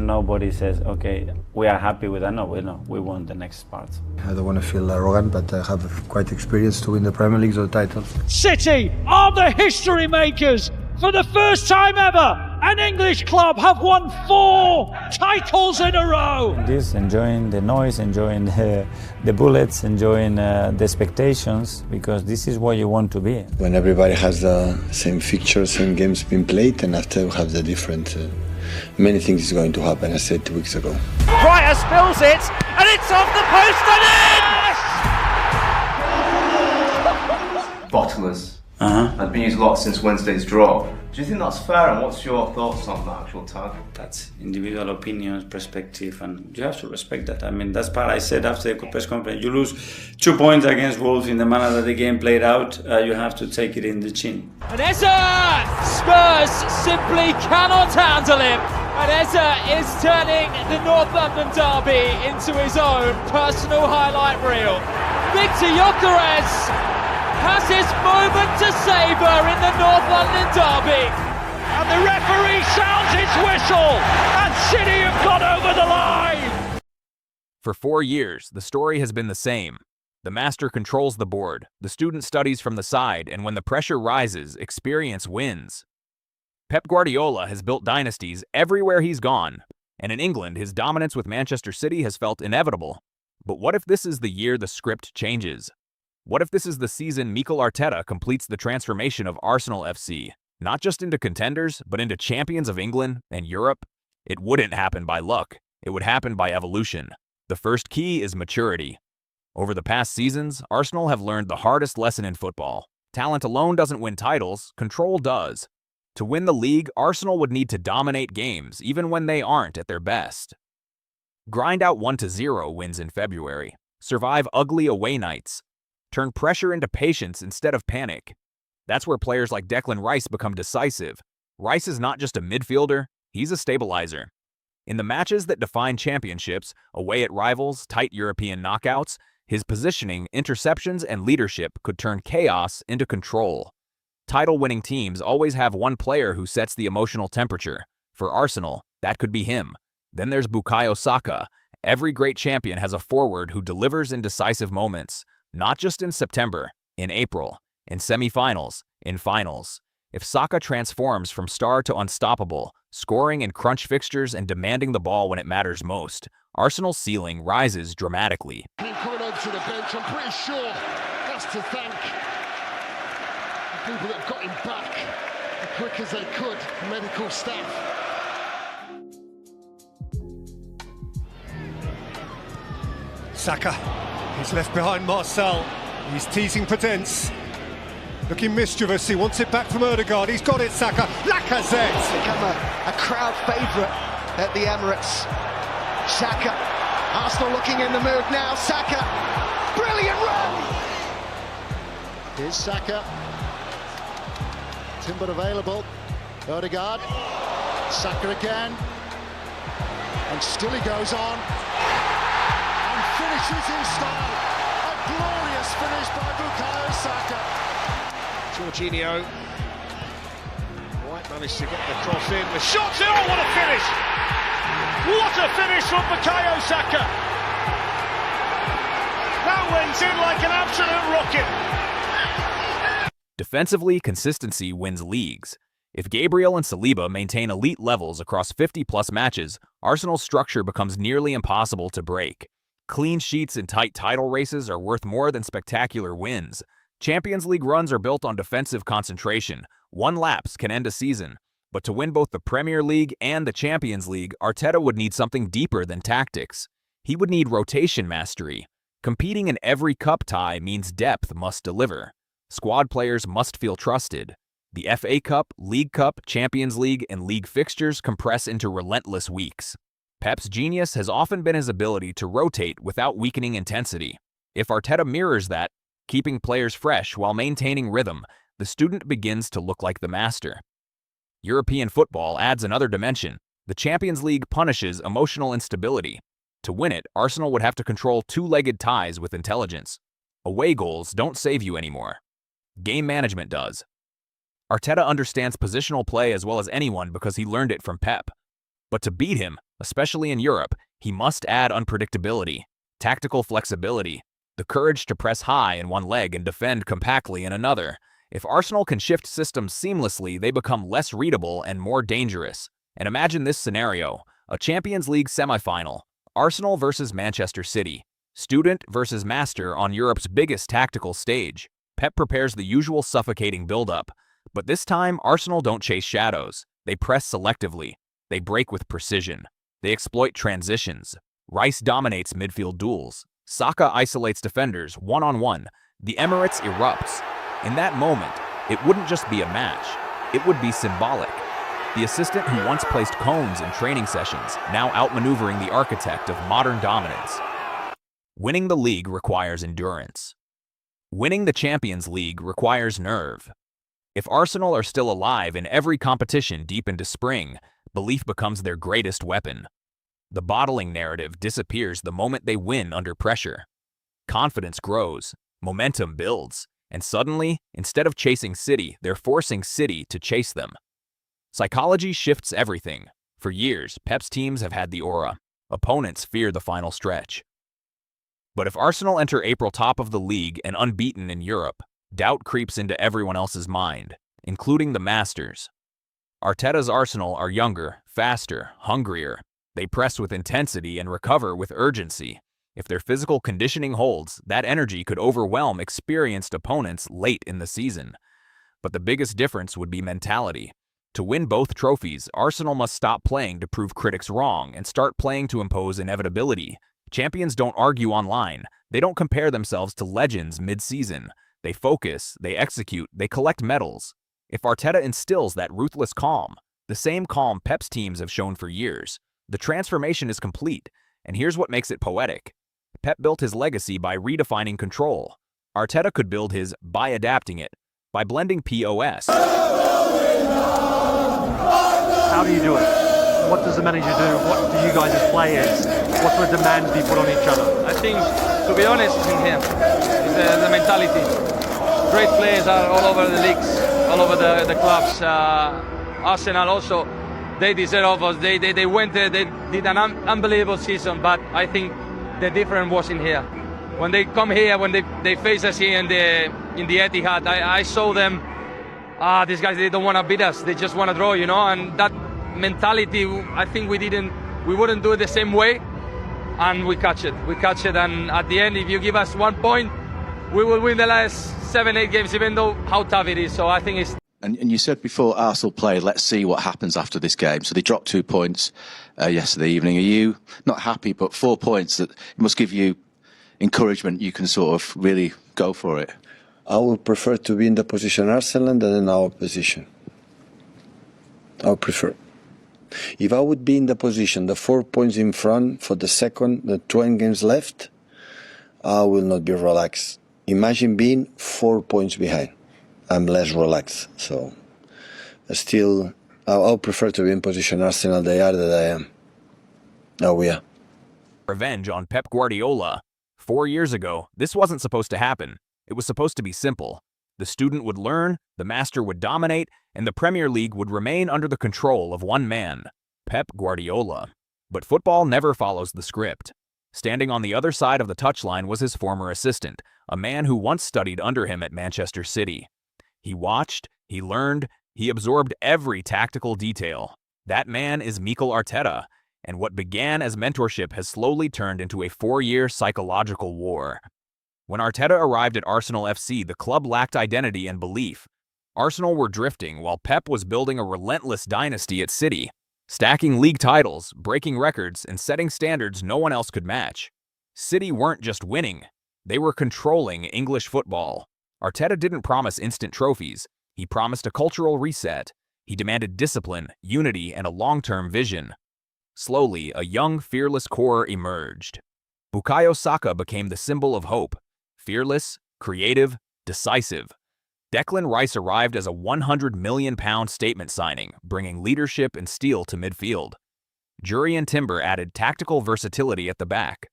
and nobody says, okay, we are happy with that. No, we want the next part. I don't want to feel arrogant, but I have quite experience to win the Premier League or titles. City are the history makers. For the first time ever, an English club have won 4 titles in a row. This, enjoying the noise, enjoying the bullets, enjoying the expectations, because this is what you want to be. When everybody has the same fixture, same games being played, and after we have the different, many things is going to happen, I said 2 weeks ago. Brighter spills it, and it's off the post and in! Bottomless. I've been used a lot since Wednesday's draw. Do you think that's fair, and what's your thoughts on the actual tag? That's individual opinions, perspective, and you have to respect that. I mean, that's part I said after the press conference. You lose 2 points against Wolves in the manner that the game played out, you have to take it in the chin. And Eza! Spurs simply cannot handle him. And Eza is turning the North London derby into his own personal highlight reel. Victor Gyökeres has his moment to savour in the North London derby. And the referee sounds his whistle, and City have gone over the line. For 4 years, the story has been the same. The master controls the board, the student studies from the side, and when the pressure rises, experience wins. Pep Guardiola has built dynasties everywhere he's gone, and in England, his dominance with Manchester City has felt inevitable. But what if this is the year the script changes? What if this is the season Mikel Arteta completes the transformation of Arsenal FC, not just into contenders, but into champions of England and Europe? It wouldn't happen by luck. It would happen by evolution. The first key is maturity. Over the past seasons, Arsenal have learned the hardest lesson in football. Talent alone doesn't win titles, control does. To win the league, Arsenal would need to dominate games, even when they aren't at their best. Grind out 1-0 wins in February. Survive ugly away nights. Turn pressure into patience instead of panic. That's where players like Declan Rice become decisive. Rice is not just a midfielder, he's a stabilizer. In the matches that define championships, away at rivals, tight European knockouts, his positioning, interceptions, and leadership could turn chaos into control. Title-winning teams always have one player who sets the emotional temperature. For Arsenal, that could be him. Then there's Bukayo Saka. Every great champion has a forward who delivers in decisive moments. Not just in September, in April, in semi-finals, in finals. If Saka transforms from star to unstoppable, scoring in crunch fixtures and demanding the ball when it matters most, Arsenal's ceiling rises dramatically. Coming over to the bench, I'm pretty sure has to thank the people that got him back as quick as they could, medical staff. Saka. He's left behind Marcel. He's teasing Prudence. Looking mischievous. He wants it back from Ødegaard. He's got it, Saka. Lacazette. Become a crowd favourite at the Emirates. Saka. Arsenal looking in the mood now. Saka. Brilliant run. Here's Saka. Timber available. Ødegaard. Saka again. And still he goes on. Finishes in style. A glorious finish by Bukayo Saka. Jorginho. White managed to get the cross in. The shot's in. Oh, what a finish! What a finish from Bukayo Saka. That went in like an absolute rocket. Defensively, consistency wins leagues. If Gabriel and Saliba maintain elite levels across 50-plus matches, Arsenal's structure becomes nearly impossible to break. Clean sheets in tight title races are worth more than spectacular wins. Champions League runs are built on defensive concentration. One lapse can end a season. But to win both the Premier League and the Champions League, Arteta would need something deeper than tactics. He would need rotation mastery. Competing in every cup tie means depth must deliver. Squad players must feel trusted. The FA Cup, League Cup, Champions League, and league fixtures compress into relentless weeks. Pep's genius has often been his ability to rotate without weakening intensity. If Arteta mirrors that, keeping players fresh while maintaining rhythm, the student begins to look like the master. European football adds another dimension. The Champions League punishes emotional instability. To win it, Arsenal would have to control two-legged ties with intelligence. Away goals don't save you anymore. Game management does. Arteta understands positional play as well as anyone because he learned it from Pep. But to beat him, Especially in Europe, he must add unpredictability, tactical flexibility, the courage to press high in one leg and defend compactly in another. If Arsenal can shift systems seamlessly, they become less readable and more dangerous. And imagine this scenario: a Champions League semi-final, Arsenal versus Manchester City, student versus master on Europe's biggest tactical stage. Pep prepares the usual suffocating build-up, but this time Arsenal don't chase shadows. They press selectively. They break with precision. They exploit transitions. Rice dominates midfield duels. Saka isolates defenders one-on-one. The Emirates erupts. In that moment, it wouldn't just be a match. It would be symbolic. The assistant who once placed cones in training sessions, now outmaneuvering the architect of modern dominance. Winning the league requires endurance. Winning the Champions League requires nerve. If Arsenal are still alive in every competition deep into spring, belief becomes their greatest weapon. The bottling narrative disappears the moment they win under pressure. Confidence grows, momentum builds, and suddenly, instead of chasing City, they're forcing City to chase them. Psychology shifts everything. For years, Pep's teams have had the aura. Opponents fear the final stretch. But if Arsenal enter April top of the league and unbeaten in Europe, doubt creeps into everyone else's mind, including the masters. Arteta's Arsenal are younger, faster, hungrier. They press with intensity and recover with urgency. If their physical conditioning holds, that energy could overwhelm experienced opponents late in the season. But the biggest difference would be mentality. To win both trophies, Arsenal must stop playing to prove critics wrong and start playing to impose inevitability. Champions don't argue online. They don't compare themselves to legends mid-season. They focus, they execute, they collect medals. If Arteta instills that ruthless calm, the same calm Pep's teams have shown for years, the transformation is complete, and here's what makes it poetic. Pep built his legacy by redefining control. Arteta could build his by adapting it, by blending POS. How do you do it? What does the manager do? What do you guys as players? What sort of demands do you put on each other? I think, to be honest, it's in here. It's the mentality. Great players are all over the leagues, all over the clubs. Arsenal also, they deserve us. They went there, they did an unbelievable season, but I think the difference was in here. When they come here, when they face us here in the Etihad, I saw them, these guys, they don't want to beat us. They just want to draw, you know, and that mentality, I think we wouldn't do it the same way, and we catch it, and at the end, if you give us 1 point, we will win the last 7-8 games, even though how tough it is. So I think it's... And you said before Arsenal played, let's see what happens after this game. So they dropped 2 points yesterday evening. Are you not happy, but 4 points, that must give you encouragement, you can sort of really go for it? I would prefer to be in the position Arsenal than in our position. I would prefer. If I would be in the position, the 4 points in front for the 20 games left, I will not be relaxed. Imagine being 4 points behind. I'm less relaxed. So, still, I'll prefer to be in position Arsenal they are than I am. Oh, we are. Revenge on Pep Guardiola. 4 years ago, this wasn't supposed to happen. It was supposed to be simple. The student would learn, the master would dominate, and the Premier League would remain under the control of one man, Pep Guardiola. But football never follows the script. Standing on the other side of the touchline was his former assistant, a man who once studied under him at Manchester City. He watched, he learned, he absorbed every tactical detail. That man is Mikel Arteta, and what began as mentorship has slowly turned into a 4-year psychological war. When Arteta arrived at Arsenal FC, the club lacked identity and belief. Arsenal were drifting while Pep was building a relentless dynasty at City, stacking league titles, breaking records, and setting standards no one else could match. City weren't just winning, they were controlling English football. Arteta didn't promise instant trophies, he promised a cultural reset. He demanded discipline, unity, and a long-term vision. Slowly, a young, fearless core emerged. Bukayo Saka became the symbol of hope. Fearless, creative, decisive. Declan Rice arrived as a £100 million statement signing, bringing leadership and steel to midfield. Jurriën Timber added tactical versatility at the back.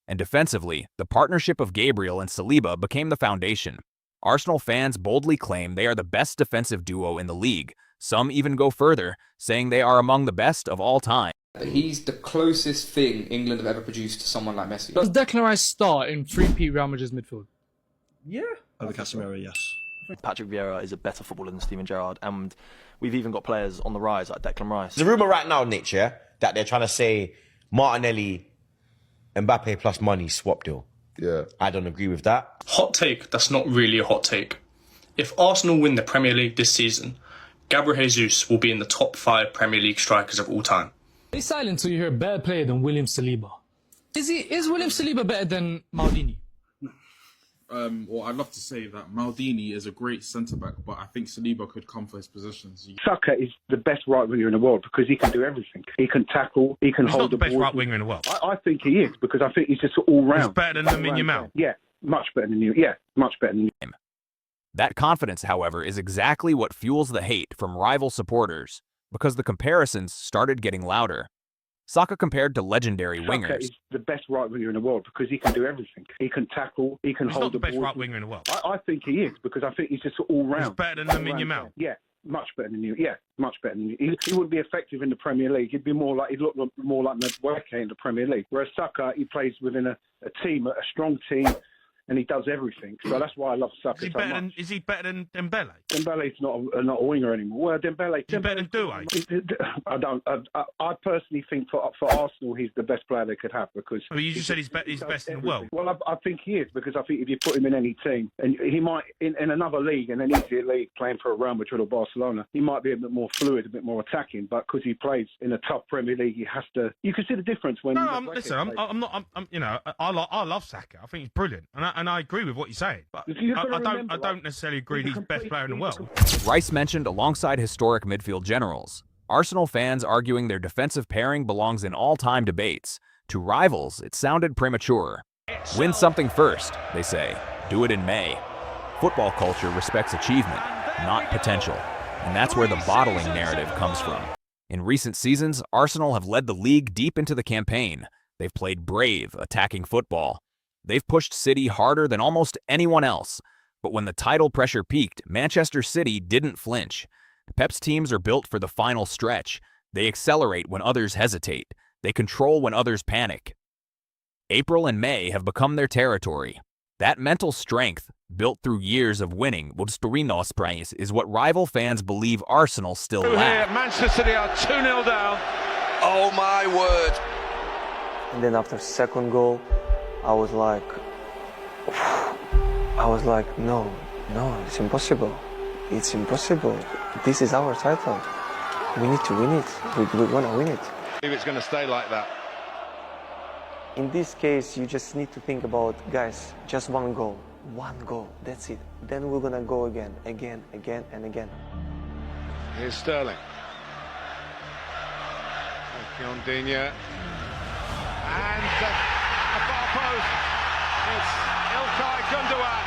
And defensively, the partnership of Gabriel and Saliba became the foundation. Arsenal fans boldly claim they are the best defensive duo in the league. Some even go further, saying they are among the best of all time. He's the closest thing England have ever produced to someone like Messi. Does Declan Rice start in 3P Real Madrid's midfield? Yeah. Over Casemiro, yes. Patrick Vieira is a better footballer than Steven Gerrard, and we've even got players on the rise like Declan Rice. There's a rumour right now, Nick, yeah, that they're trying to say Martinelli, Mbappe plus money swap deal. Yeah. I don't agree with that. Hot take, that's not really a hot take. If Arsenal win the Premier League this season, Gabriel Jesus will be in the top 5 Premier League strikers of all time. Stay silent until you hear a better player than William Saliba. Is William Saliba better than Maldini? Well, I'd love to say that Maldini is a great centre-back, but I think Saliba could come for his positions. Saka is the best right winger in the world because he can do everything. He can tackle, he can hold the ball. He's not the best right winger in the world. I think he is because I think he's just all round. He's better than Lamine Yamal. Yeah, much better than you. Yeah, much better than you. That confidence, however, is exactly what fuels the hate from rival supporters, because the comparisons started getting louder. Saka compared to legendary wingers. Saka is the best right winger in the world because he can do everything. He can tackle, he can hold the ball. He's not the best right winger in the world. I think he is because I think he's just all round. He's better than Lamine Yamal. Yeah, much better than you. Yeah, much better than you. He wouldn't be effective in the Premier League. He'd look more like Madueke in the Premier League. Whereas Saka, he plays within a team, a strong team, and he does everything. So that's why I love Saka so much. Is he better than Dembele? Dembele's not a winger anymore. Well, Dembele... Is he better than Doué? I personally think for Arsenal, he's the best player they could have because... Well, you just said he's best in the world. Well, I think he is because I think if you put him in any team, and he might, in another league, in an easier league, playing for a Real Madrid or Barcelona, he might be a bit more fluid, a bit more attacking, but because he plays in a tough Premier League, he has to... You can see the difference when... I love Saka. I think he's brilliant. And I agree with what you're saying, but I don't necessarily agree he's the best player in the world. Rice mentioned alongside historic midfield generals. Arsenal fans arguing their defensive pairing belongs in all-time debates. To rivals, it sounded premature. Win something first, they say. Do it in May. Football culture respects achievement, not potential. And that's where the bottling narrative comes from. In recent seasons, Arsenal have led the league deep into the campaign. They've played brave, attacking football. They've pushed City harder than almost anyone else. But when the title pressure peaked, Manchester City didn't flinch. Pep's teams are built for the final stretch. They accelerate when others hesitate. They control when others panic. April and May have become their territory. That mental strength, built through years of winning, is what rival fans believe Arsenal still lack. Manchester City are 2-0 down. Oh my word. And then after second goal, I was like, no, it's impossible. It's impossible. This is our title. We need to win it. We're going to win it. If it's going to stay like that. In this case, you just need to think about, guys, just one goal. One goal, that's it. Then we're going to go again, and again. Here's Sterling. Fiondinia. And the far post. It's Ilkay Gundogan.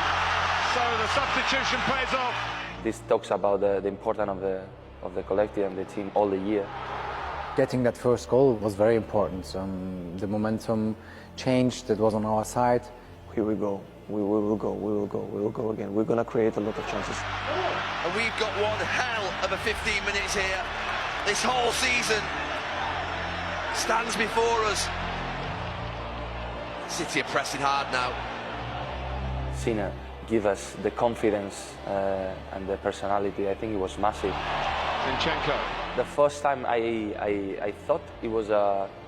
So the substitution pays off. This talks about the importance of the collective and the team all the year. Getting that first goal was very important. The momentum changed. It was on our side. Here we go. We will go again. We're going to create a lot of chances. And we've got one hell of a 15 minutes here. This whole season stands before us. City are pressing hard now. Cena give us the confidence and the personality. I think it was massive. Zinchenko. The first time I thought it was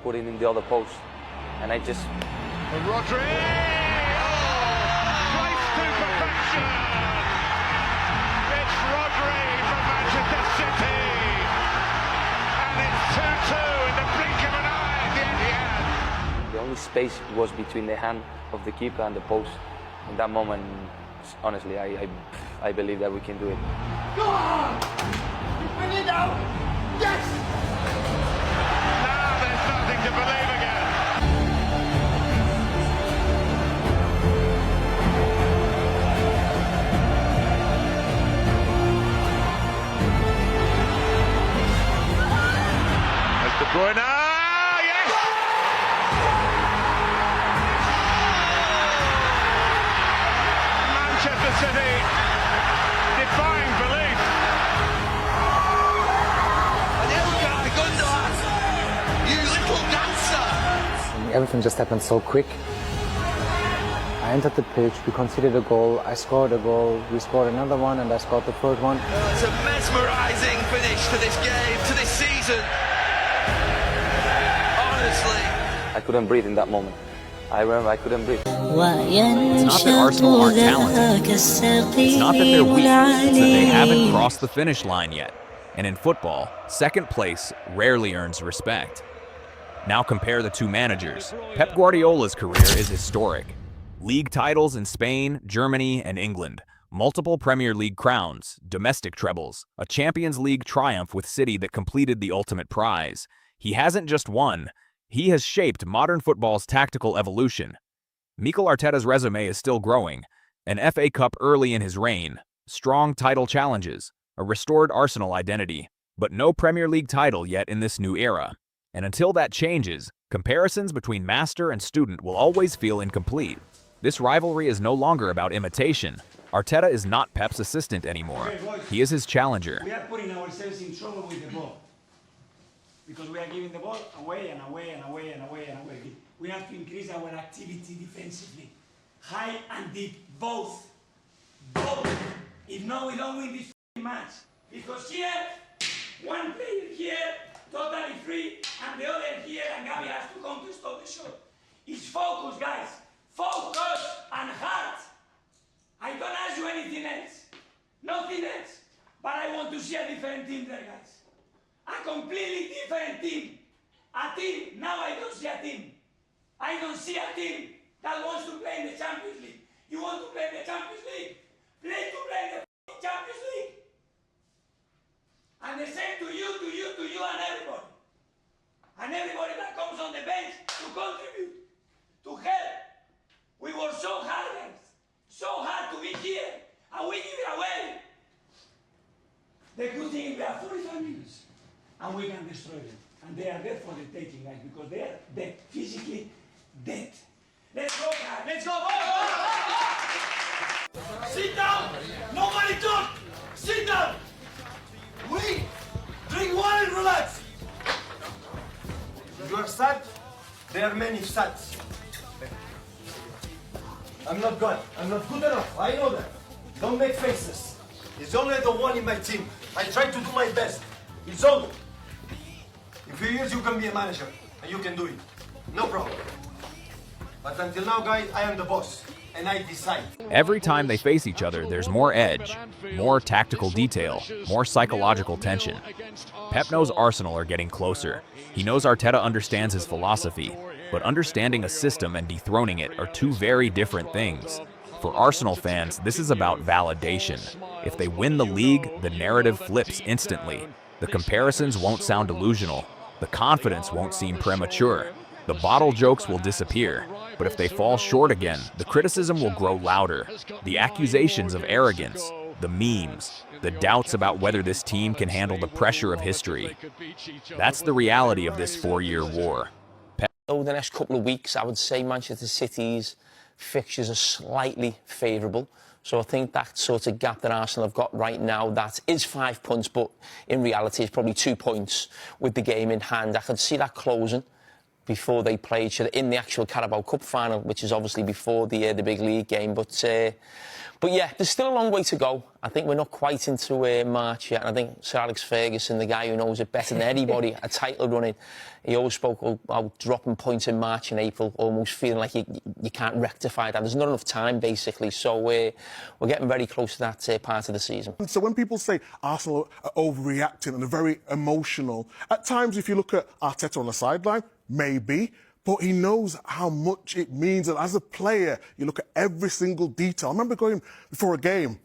putting in the other post, and I just... Rodri! Oh, race to perfection! It's Rodri from Manchester City! And it's 2-2 in the blink of an eye at the Etihad. The only space was between the hand of the keeper and the post. In that moment, honestly, I believe that we can do it. Go on! Bring it down! Yes! Now there's nothing to believe again. There's De Bruyne. Yes! Manchester City defying belief. And everything just happened so quick. I entered the pitch, we conceded a goal, I scored a goal, we scored another one, and I scored the third one. It's a mesmerising finish to this game, to this season. Honestly. I couldn't breathe in that moment. I remember I couldn't breathe. It's not that Arsenal aren't talented. It's not that they're weak. It's that they haven't crossed the finish line yet. And in football, second place rarely earns respect. Now compare the two managers. Pep Guardiola's career is historic. League titles in Spain, Germany, and England. Multiple Premier League crowns, domestic trebles, a Champions League triumph with City that completed the ultimate prize. He hasn't just won. He has shaped modern football's tactical evolution. Mikel Arteta's resume is still growing. An FA Cup early in his reign, strong title challenges, a restored Arsenal identity, but no Premier League title yet in this new era. And until that changes, comparisons between master and student will always feel incomplete. This rivalry is no longer about imitation. Arteta is not Pep's assistant anymore. He is his challenger. We are putting ourselves in trouble with the ball. Because we are giving the ball away and away and away and away and away. We have to increase our activity defensively. High and deep, both. Both. If not, we don't win this match. Because here, one player here, totally free, and the other here, and Gabi has to come to stop the shot. It's focus, guys. Focus and heart. I don't ask you anything else. Nothing else. But I want to see a different team there, guys. A completely different team. A team. Now I don't see a team. I don't see a team that wants to play in the Champions League. You want to play in the Champions League? Play in the Champions League. And the same to you and everybody. And everybody that comes on the bench to contribute, to help. We work so hard, guys. So hard to be here. And we give it away. The good thing is we have 45 minutes. And we can destroy them. And they are dead for the taking, guys, because they are dead, physically dead. Let's go, guys. Let's go. Sit down. Nobody talk. Sit down. We drink water and relax. You are sad. There are many sads. I'm not good. I'm not good enough. I know that. Don't make faces. It's only the one in my team. I try to do my best. It's all. In a few years, you can be a manager, and you can do it. No problem. But until now, guys, I am the boss, and I decide. Every time they face each other, there's more edge, more tactical detail, more psychological tension. Pep knows Arsenal are getting closer. He knows Arteta understands his philosophy, but understanding a system and dethroning it are two very different things. For Arsenal fans, this is about validation. If they win the league, the narrative flips instantly. The comparisons won't sound delusional. The confidence won't seem premature. The bottle jokes will disappear. But if they fall short again, the criticism will grow louder. The accusations of arrogance, the memes, the doubts about whether this team can handle the pressure of history. That's the reality of this 4-year war. Over the next couple of weeks, I would say Manchester City's fixtures are slightly favourable. So I think that sort of gap that Arsenal have got right now, that is 5 points, but in reality it's probably 2 points with the game in hand. I could see that closing before they play each other in the actual Carabao Cup final, which is obviously before the big league game. But yeah, there's still a long way to go. I think we're not quite into March yet. And I think Sir Alex Ferguson, the guy who knows it better than anybody, a title running, he always spoke about dropping points in March and April, almost feeling like you can't rectify that. There's not enough time, basically. So we're getting very close to that part of the season. So when people say Arsenal are overreacting and are very emotional, at times if you look at Arteta on the sideline, maybe, but he knows how much it means. And as a player, you look at every single detail. I remember going before a game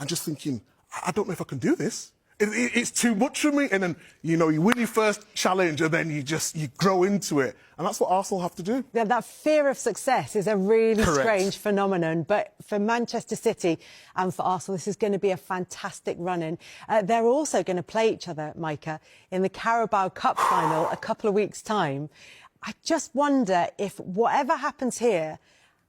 and just thinking, I don't know if I can do this. It's too much for me. And then, you know, you win your first challenge and then you grow into it. And that's what Arsenal have to do. Yeah, that fear of success is a really Correct. strange phenomenon. But for Manchester City and for Arsenal, this is going to be a fantastic run-in. They're also going to play each other, Micah, in the Carabao Cup final a couple of weeks' time. I just wonder if whatever happens here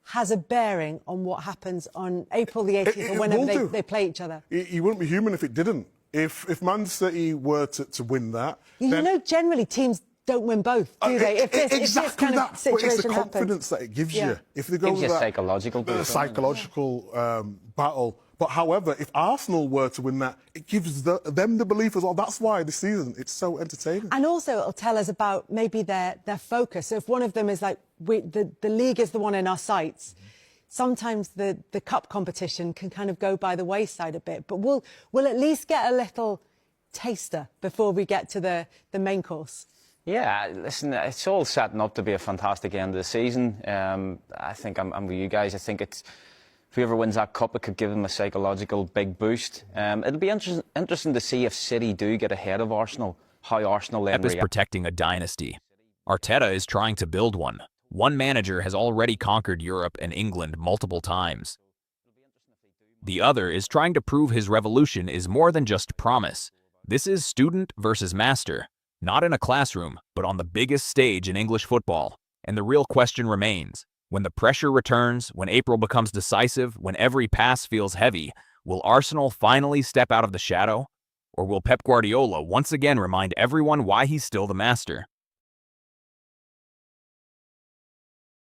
has a bearing on what happens on April the 18th or whenever they play each other. You wouldn't be human if it didn't. If Man City were to win that... You know, generally teams don't win both, do they? If this kind of situation but it's the happens. confidence that it gives you. If they go Gives you with a that psychological boost. psychological battle. But however, if Arsenal were to win that, it gives them the belief as well. That's why this season it's so entertaining. And also it'll tell us about maybe their focus. So if one of them is like, the league is the one in our sights, sometimes the cup competition can kind of go by the wayside a bit. But we'll at least get a little taster before we get to the main course. Yeah, listen, it's all setting up to be a fantastic end of the season. I think I'm with you guys. I think it's whoever wins that cup, it could give them a psychological big boost. It'll be interesting to see if City do get ahead of Arsenal, how Arsenal then Pep is react. protecting a dynasty. Arteta is trying to build one. One manager has already conquered Europe and England multiple times. The other is trying to prove his revolution is more than just promise. This is student versus master, not in a classroom, but on the biggest stage in English football. And the real question remains, when the pressure returns, when April becomes decisive, when every pass feels heavy, will Arsenal finally step out of the shadow? Or will Pep Guardiola once again remind everyone why he's still the master?